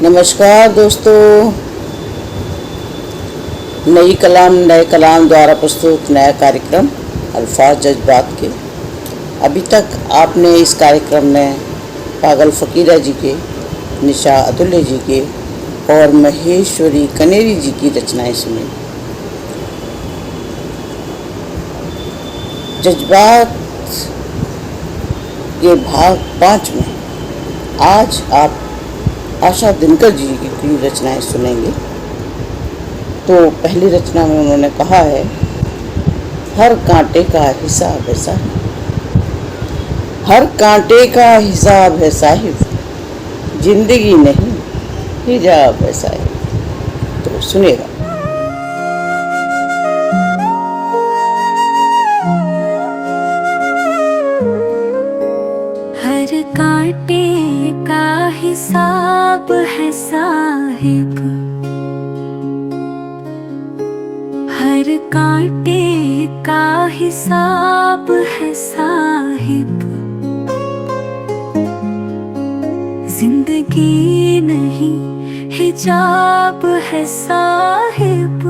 नमस्कार दोस्तों, नई कलाम नए कलाम द्वारा प्रस्तुत नया कार्यक्रम अल्फाज जज्बात के। अभी तक आपने इस कार्यक्रम में पागल फ़कीरा जी के, निशा अतुल्य जी के और महेश्वरी कनेरी जी की रचनाएं सुनी। जज्बात के भाग 5 में आज आप आशा दिनकर जी की रचनाएं सुनेंगे। तो पहली रचना में उन्होंने कहा है, हर कांटे का हिसाब है साहिब, हर कांटे का हिसाब है साहिब, जिंदगी नहीं हिजाब है साहिब। तो सुनेगा। हर कांटे का हिसाब है साहिब, हर कांटे का हिसाब है साहिब, जिंदगी नहीं हिजाब है साहिब,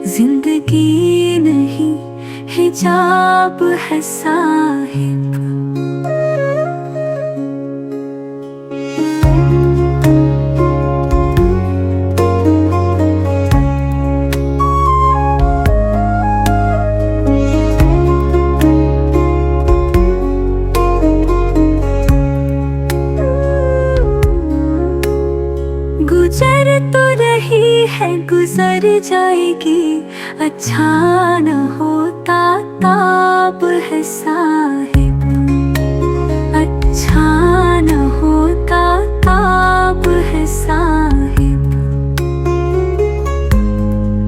जिंदगी नहीं हिजाब है साहिब। गुजर तो रही है गुजर जाएगी, अच्छा न होता ताब है साहिब, अच्छा न होता ताब है साहिब,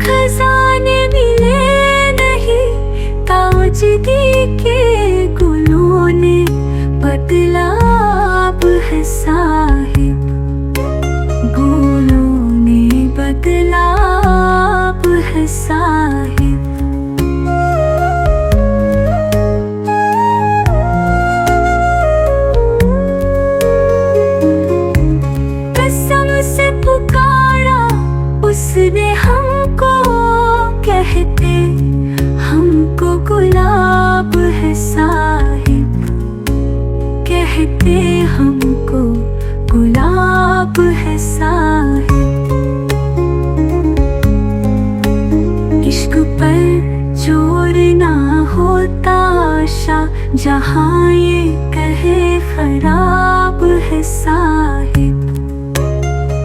खजाने मिले नहीं ताजगी के गुलों ने बदलाब है साहिब, गुलों ने बदलाब है साहिब। कसम से पुकारा उसने हमको, कहते हमको गुलाब है साहिब, कहते हमको गुलाब है साहिब। इश्क पर जोर ना होता आशा, जहाँ ये कहे खराब है साहिब,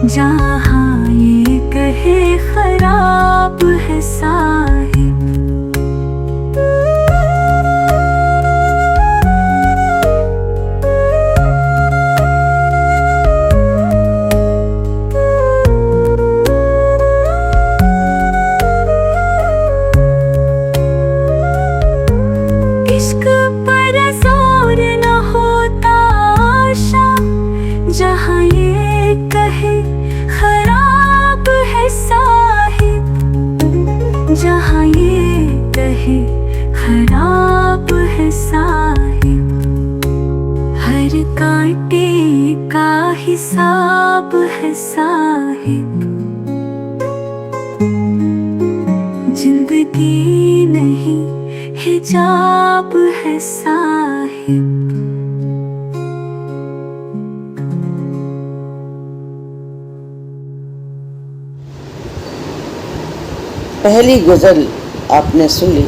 जहाँ ये कहे खराब है साहिब। इश्क पर जोर न होता आशा, जहाँ ये कहे खराब है साहिब, जहाँ ये कहे खराब है साहिब। हर कांटे का हिसाब है साहिब, जिंदगी नहीं हिजाब है साहिब। पहली गज़ल आपने सुन ली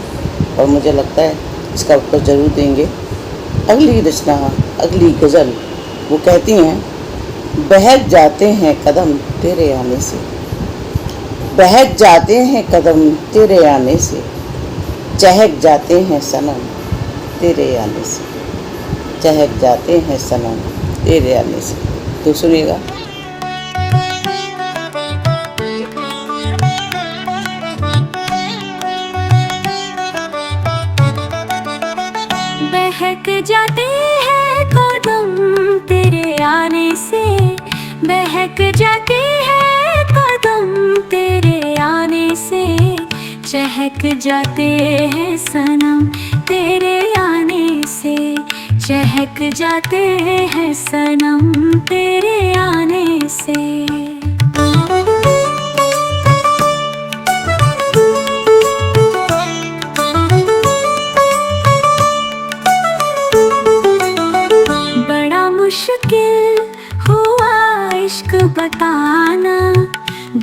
और मुझे लगता है इसका उत्तर जरूर देंगे। अगली रचना, अगली गज़ल वो कहती हैं, बहक जाते हैं कदम तेरे आने से, बहक जाते हैं कदम तेरे आने से, चहक जाते हैं सनम तेरे आने से, चहक जाते हैं सनम तेरे आने से। तो सुनिएगा। बहक जाते हैं कदम तेरे आने से, बहक जाते हैं कदम तेरे आने से, चहक जाते हैं सनम तेरे आने से, चहक जाते हैं सनम तेरे आने से। बड़ा मुश्किल हुआ इश्क बताना,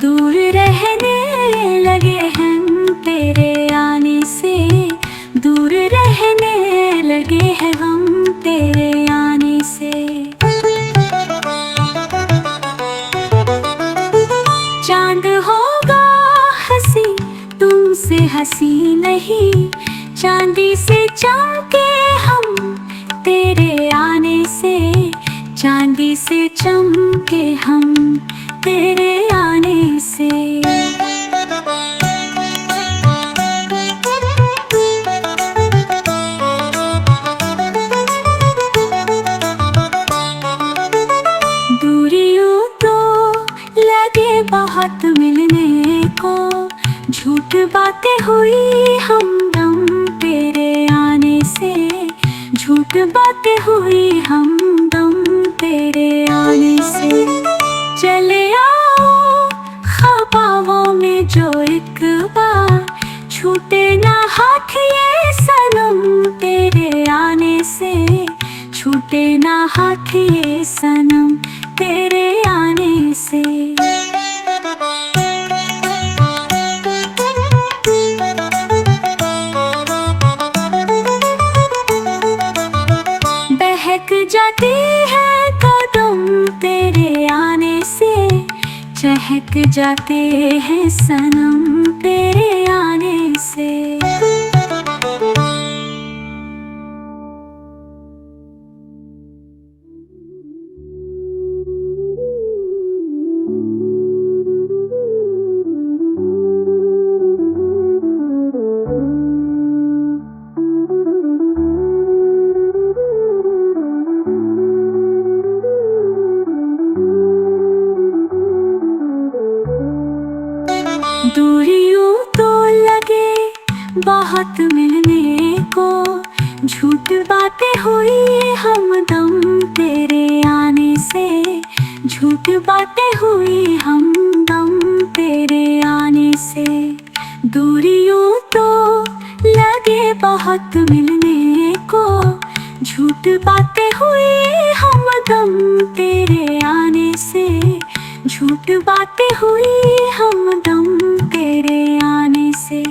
दूर रहने लगे हम तेरे आने से, दूर रहने लगे हैं हम तेरे आने से। चांद होगा हंसी तुमसे हंसी नहीं, चांदी से चमके हम तेरे आने से, चांदी से चमके हम तेरे आने से। दूरियों तो लगे बहुत मिलने को, झूठ बातें हुई हमदम तेरे आने से, झूठ बातें हुई हमदम तेरे आने से। चले आओ ख्वाबों में जो एक बार, छूटे ना हाथ ये सनम तेरे आने से, छूटे ना हाथ ये सनम तेरे आने से। बहक जाती है कदम तेरे आने से, चहक जाते हैं सनम तेरे आने से। दूरियों तो लगे बहुत मिलने को, झूठ बातें हुई हमदम तेरे आने से, झूठ बातें हुई हमदम तेरे आने से। दूरियों तो लगे बहुत मिलने को, झूठ बातें हुई हमदम तेरे आने से, झूठ बातें हुई हमदम तेरे आने से,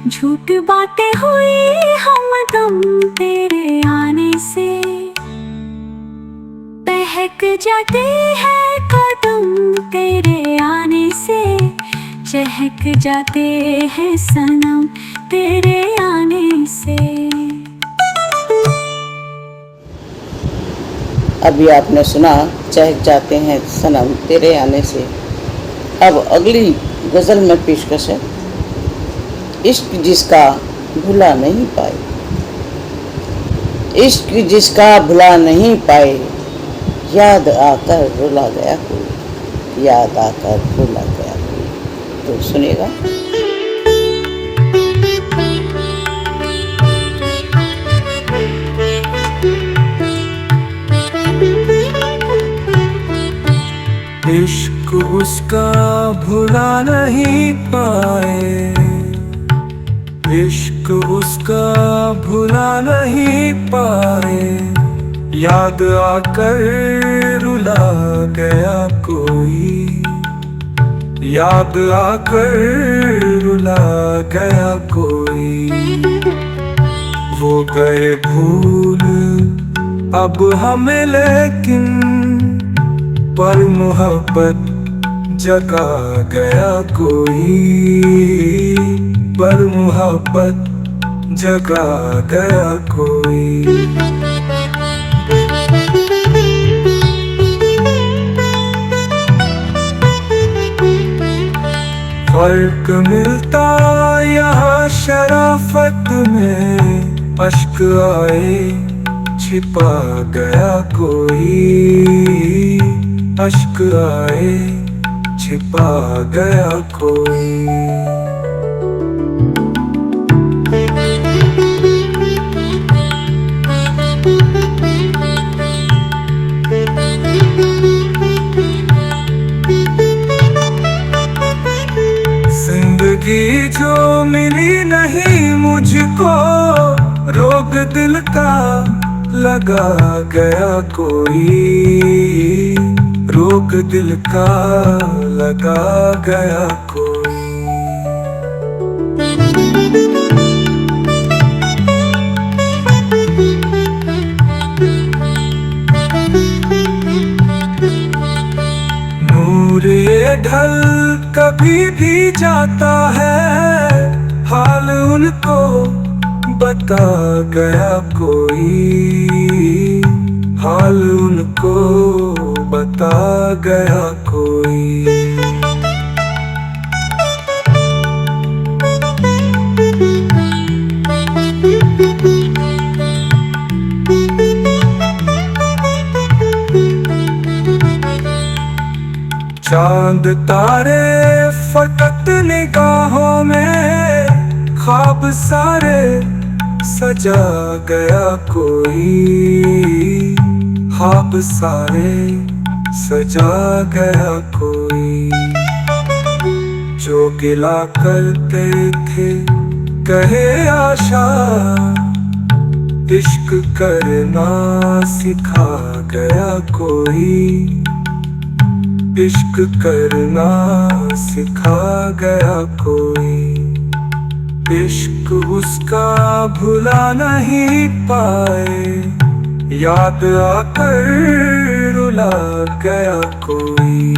झूठ बातें हुई हमदम तेरे आने से। बहक जाते हैं कदम तेरे आने से, चहक जाते हैं सनम तेरे आने से। अभी आपने सुना चहक जाते हैं सनम तेरे आने से। अब अगली गज़ल में पेशकश है, इश्क जिसका भुला नहीं पाए, इश्क जिसका भुला नहीं पाए, याद आकर रुला गया कोई, याद आकर रुला गया कोई। तो सुनिएगा। इश्क उसका भुला नहीं पाए, इश्क उसका भुला नहीं पाए, याद आकर रुला गया कोई, याद आकर रुला गया कोई। वो गए भूल अब हमें लेकिन, पर मोहब्बत जगा गया कोई, पर मोहब्बत जगा गया कोई। फर्क मिलता यहाँ शराफत में, अश्क आए छिपा गया कोई, अश्क आए छिपा गया कोई। जो मिली नहीं मुझको, रोग दिल का लगा गया कोई, रोग दिल का लगा गया कोई। नूर ये ढल कभी भी जाता है, हाल उनको बता गया कोई, हाल उनको बता गया कोई। चांद तारे फकत निगाहों में, ख्वाब सारे सजा गया कोई, ख्वाब सारे सजा गया कोई। जो गिला करते थे कहे आशा, इश्क करना सिखा गया कोई, इश्क करना सिखा गया कोई। इश्क उसका भुला नहीं पाए, याद आकर रुला गया कोई।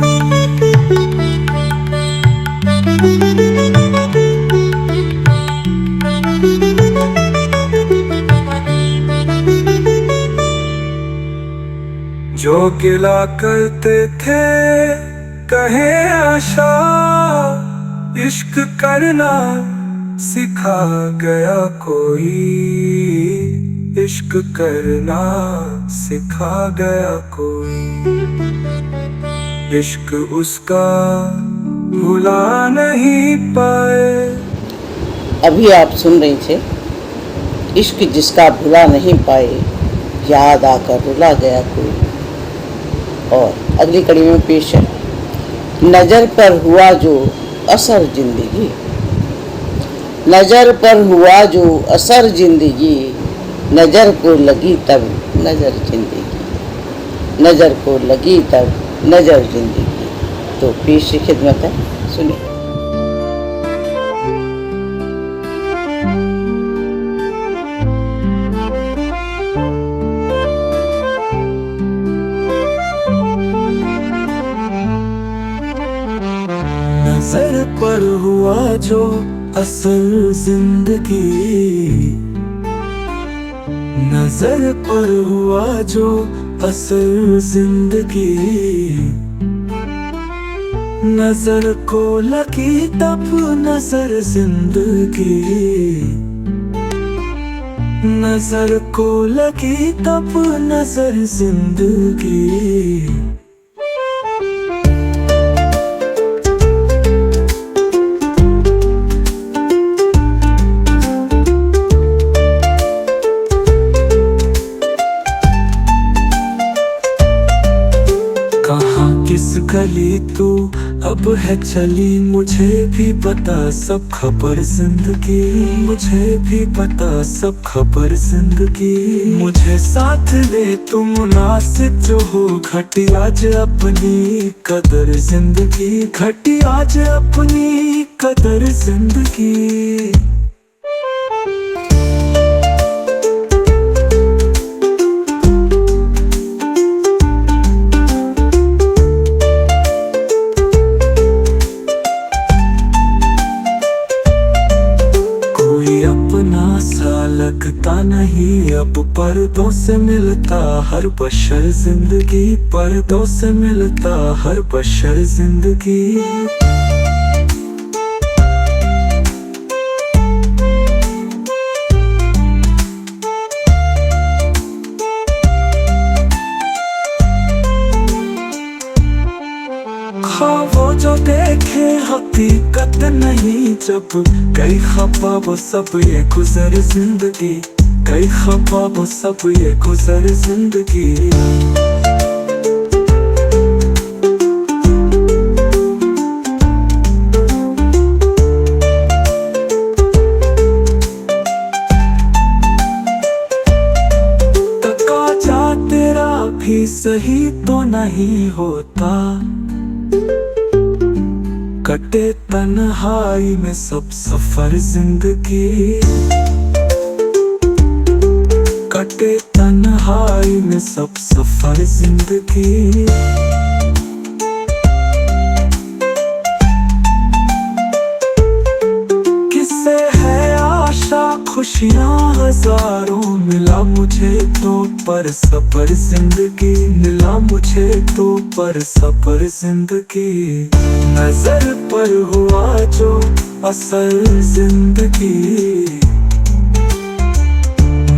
जो गिला करते थे कहे आशा, इश्क करना सिखा गया कोई, इश्क करना सिखा गया कोई। इश्क उसका भुला नहीं पाए। अभी आप सुन रहे थे इश्क जिसका भुला नहीं पाए, याद आकर रुला गया कोई। और अगली कड़ी में पेश है नजर पर हुआ जो असर जिंदगी, नजर पर हुआ जो असर जिंदगी, नजर को लगी तब नजर जिंदगी, नजर को लगी तब नजर जिंदगी। तो पेश की खिदमत है, सुनिए। नजर पर हुआ जो असल जिंदगी, नजर पर हुआ जो असल जिंदगी, नजर को लगी तब नजर जिंदगी, नजर को लगी तब नजर जिंदगी। किस गली तू अब है चली, मुझे भी पता सब खबर जिंदगी, मुझे भी पता सब खबर जिंदगी। मुझे साथ ले तू मुनासिब जो हो, घटी आज अपनी कदर जिंदगी, घटी आज अपनी कदर जिंदगी। लगता नहीं अब पर्दों से मिलता हर बशर जिंदगी, पर्दों से मिलता हर बशर जिंदगी। ख्वाबों जो देखे हकीकत नहीं, जब कई ख्वाब सब ये गुजर जिंदगी, कई ख्वाब सब ये गुजर जिंदगी। ही सही तो नहीं होता, कटे तन्हाई में सब सफर जिंदगी, कटे तन्हाई में सब सफर जिंदगी। किससे है आशा खुशियाँ हजारों, मिला मुझे तो पर सफर जिंदगी, मिला मुझे तो पर सफर जिंदगी। नजर पर हुआ जो असल जिंदगी,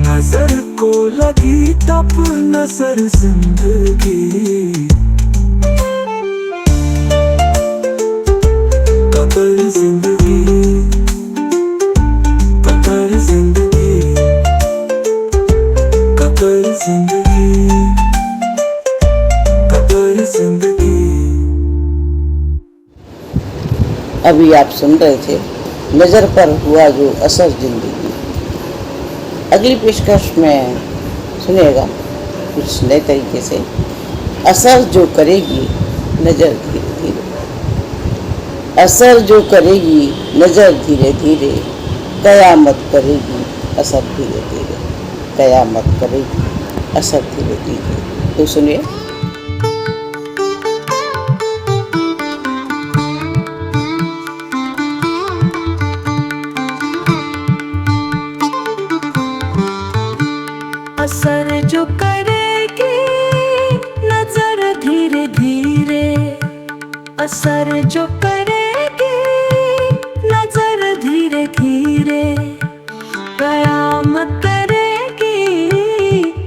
नजर को लगी तब नजर जिंदगी। कतर जिंदगी, कतर जिंदगी, कतर जिंदगी, कतर जिंदगी। अभी आप सुन रहे थे नज़र पर हुआ जो असर जिंदगी। अगली पेशकश में सुनिएगा कुछ नए तरीके से। असर जो करेगी नज़र धीरे धीरे, असर जो करेगी नज़र धीरे धीरे, कयामत करेगी असर धीरे धीरे, कयामत करेगी असर धीरे धीरे। तो सुनिए। असर जो करेगी नजर धीरे धीरे, असर जो करेगी नजर धीरे धीरे, कयामत करेगी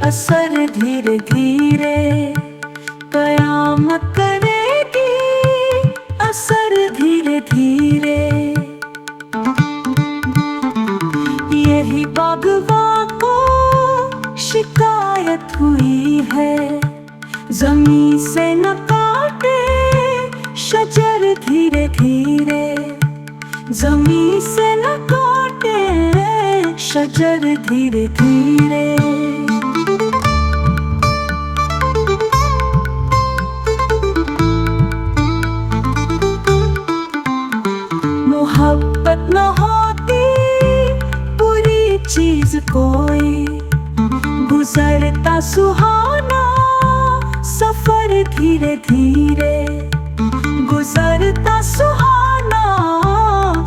असर धीरे धीरे, कयामत करेगी असर धीरे धीरे। यही बागवां को शिकायत हुई है, जमीन से न काटे शजर धीरे धीरे, जमीन से न काटे शजर धीरे धीरे। मोहब्बत न होती बुरी चीज कोई, गुजरता सुहाना सफर धीरे धीरे, गुजरता सुहाना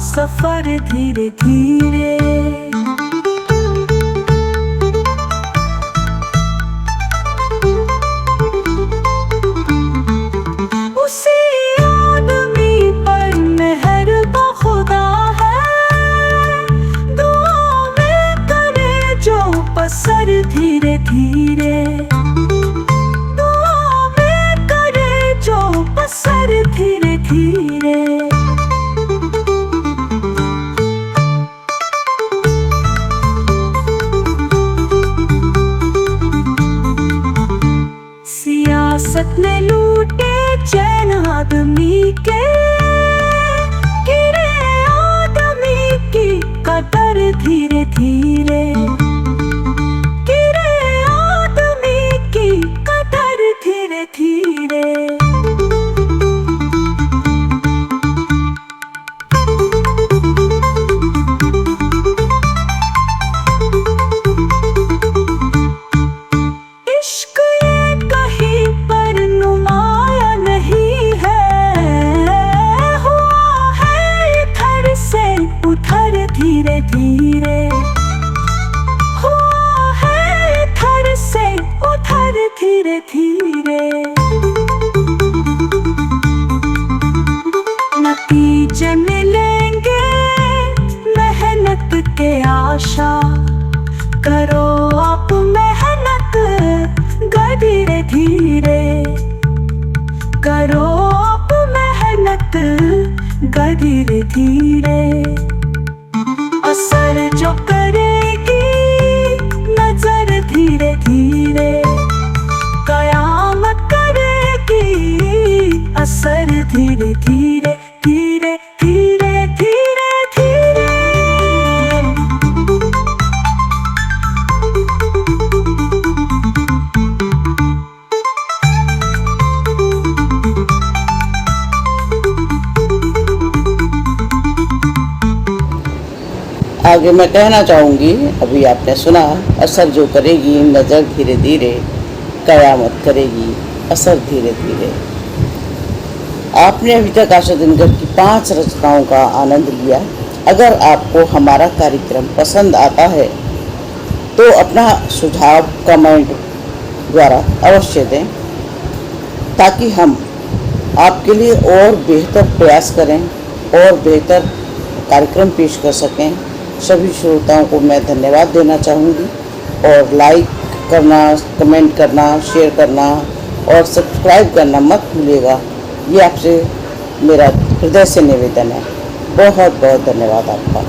सफर धीरे धीरे। उसी आदमी पर मेहर खुदा है, दुआ में करे जो पसर धीरे धीरे, दुआ में करे जो पसर धीरे धीरे। सियासत ने लूटे चैन आदमी के, गिरे आदमी की कदर धीरे धीरे, गिरे आदमी की कदर धीरे धीरे। इश्क ये कहीं पर नुमाया नहीं है, हुआ है इधर से उधर धीरे धीरे, हुआ है इधर से उधर धीरे धीरे। नतीजे मिलेंगे मेहनत के आशा, करो आप मेहनत धीरे धीरे, करो आप मेहनत धीरे धीरे। असर जो करेगी नजर धीरे धीरे, कयामत करेगी असर धीरे धीरे धीरे धीरे धीरे धीरे। आगे मैं कहना चाहूँगी, अभी आपने सुना, असर जो करेगी नज़र धीरे धीरे, कयामत करेगी असर धीरे धीरे। आपने अभी तक आशा दिनकर की 5 रचनाओं का आनंद लिया। अगर आपको हमारा कार्यक्रम पसंद आता है तो अपना सुझाव कमेंट द्वारा अवश्य दें, ताकि हम आपके लिए और बेहतर प्रयास करें और बेहतर कार्यक्रम पेश कर सकें। सभी श्रोताओं को मैं धन्यवाद देना चाहूँगी और लाइक करना, कमेंट करना, शेयर करना और सब्सक्राइब करना मत भूलिएगा। ये आपसे मेरा हृदय से निवेदन है। बहुत बहुत धन्यवाद आपका।